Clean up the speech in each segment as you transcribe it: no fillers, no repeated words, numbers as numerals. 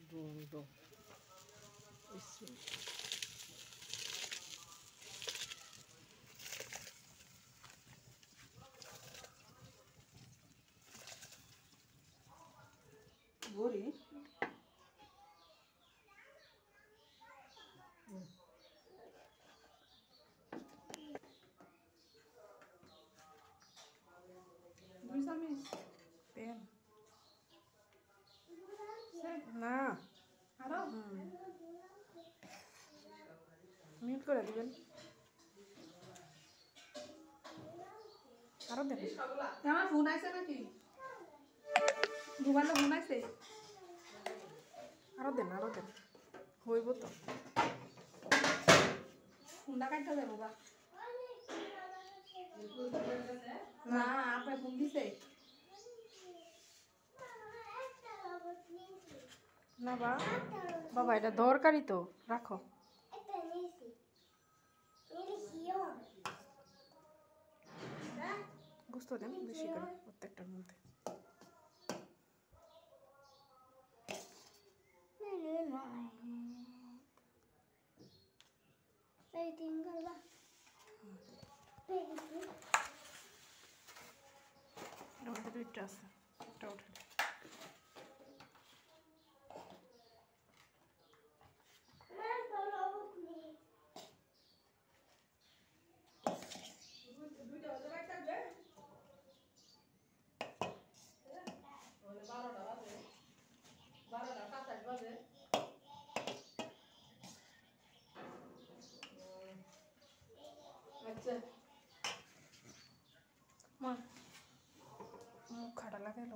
গুঁড়ো বড়ি তেল না আরো মিউট করে দিবেন আরো দেন আমার ফোন আইছে নাকি মোবাইলে ফোন আইছে আরো দেন হইব তো ফোনটা কাটতে যাবো বা না আপনি ফোন দিছে না বাবা এটা দরকারি তো রাখো গুস্ত দেন বেশি করে প্রত্যেকটার মধ্যে দুইটা আছে একটা উঠে মা মুখ খাটা লাগাইল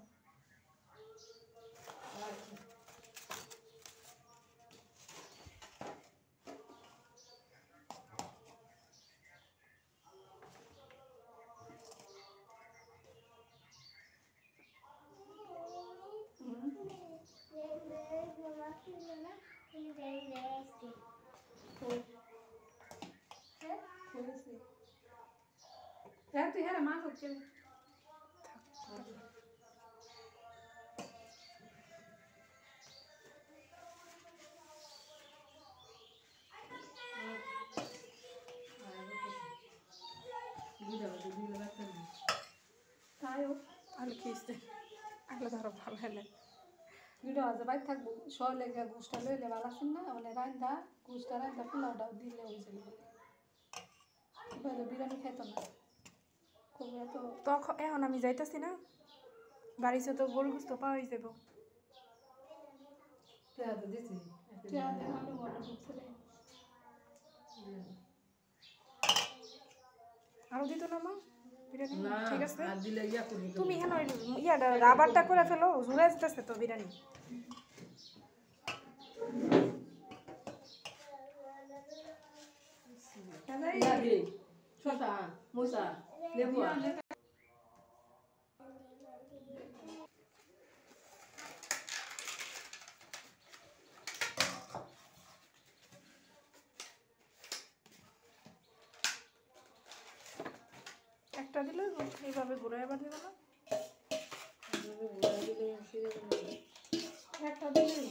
তুই হ্যাঁ মাছ হচ্ছে তাইও আলু খেয়েছে আলু ধরো ভালো হলে ভিডিও আজ বাইক থাকবো সব লেগে গুষ্টা লইলে ভালো আছেন না মানে রান্দা গুষ্টা রান্দা পোলাওটা দিলে হয়েছিল বিরিয়ানি খেত না খুব এত তখন এখন আমি যাইতেছি না বাড়িতে তো গোল গুস্ত পাওয়াই যাব আরো দিত না মা বিরিয়ানি ঠিক আছে তুমি কেন ইয়াটা রাবারটা করে ফেলো ঝুলে যেতেছে তো বিরিয়ানি একটা দিলে এইভাবে ঘুরাই আবার দেবো না একটা দিলেই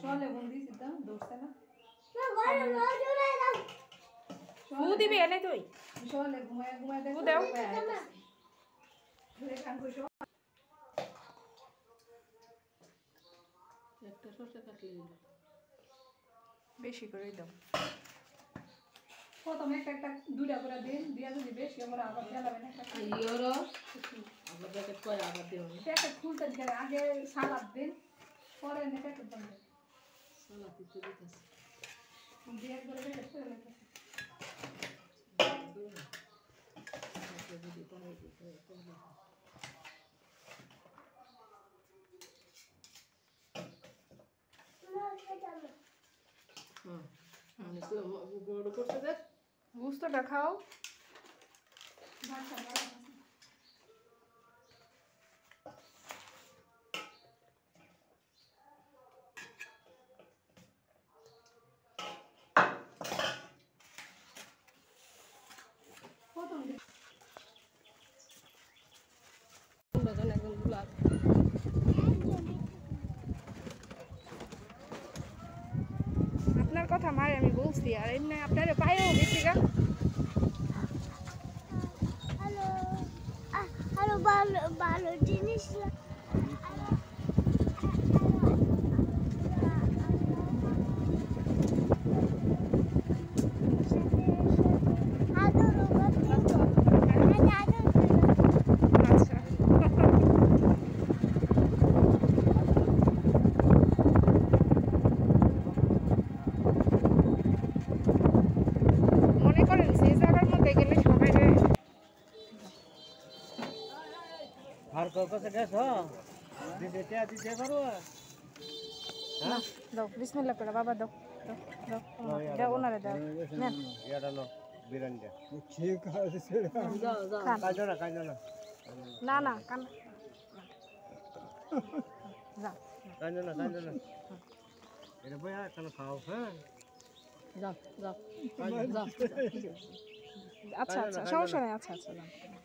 চলে বন্দি সিদ্ধা দৌড়ছে না ও দিবি এনে তুই চলে ঘুমায় ঘুমায় দেখো দাও একটা সরষে কাটলে বেশি করে দাও প্রথমে একটা দুইটা করে দিন দিয়া যদি বেশি আমরা আবার জ্বালাবেন একটা আবার প্যাকেট করে আবার দেবেন প্যাকেট খুলতে গেলে আগে সালাদ দিন পরে এনে প্যাকেট বানবেন সালাদ দিতে দিতেছে দিয়ে করে প্যাকেট করে লেখা গুস্তটা খাও কথা মারে আমি বলছি আর এমনি আপনারা পায়েও বেশি গা আরো ভালো ভালো জিনিস আচ্ছা মনে করেন সেই জায়গার মধ্যে গেলে সবাই আর কলকাতা গেছ দিতে দিতে পারো না দাও বিসমিল্লাহ করে বাবা দাও দাও দাও ওনারে দাও নেন এটা লো বিরান্ডা ঠিক আছে খান কাজো না না না কান যা কাজো না এটা বয়া কেন খাও হ্যাঁ যাও যাও যাও আচ্ছা আচ্ছা সমস্যা নেই আচ্ছা আচ্ছা যাও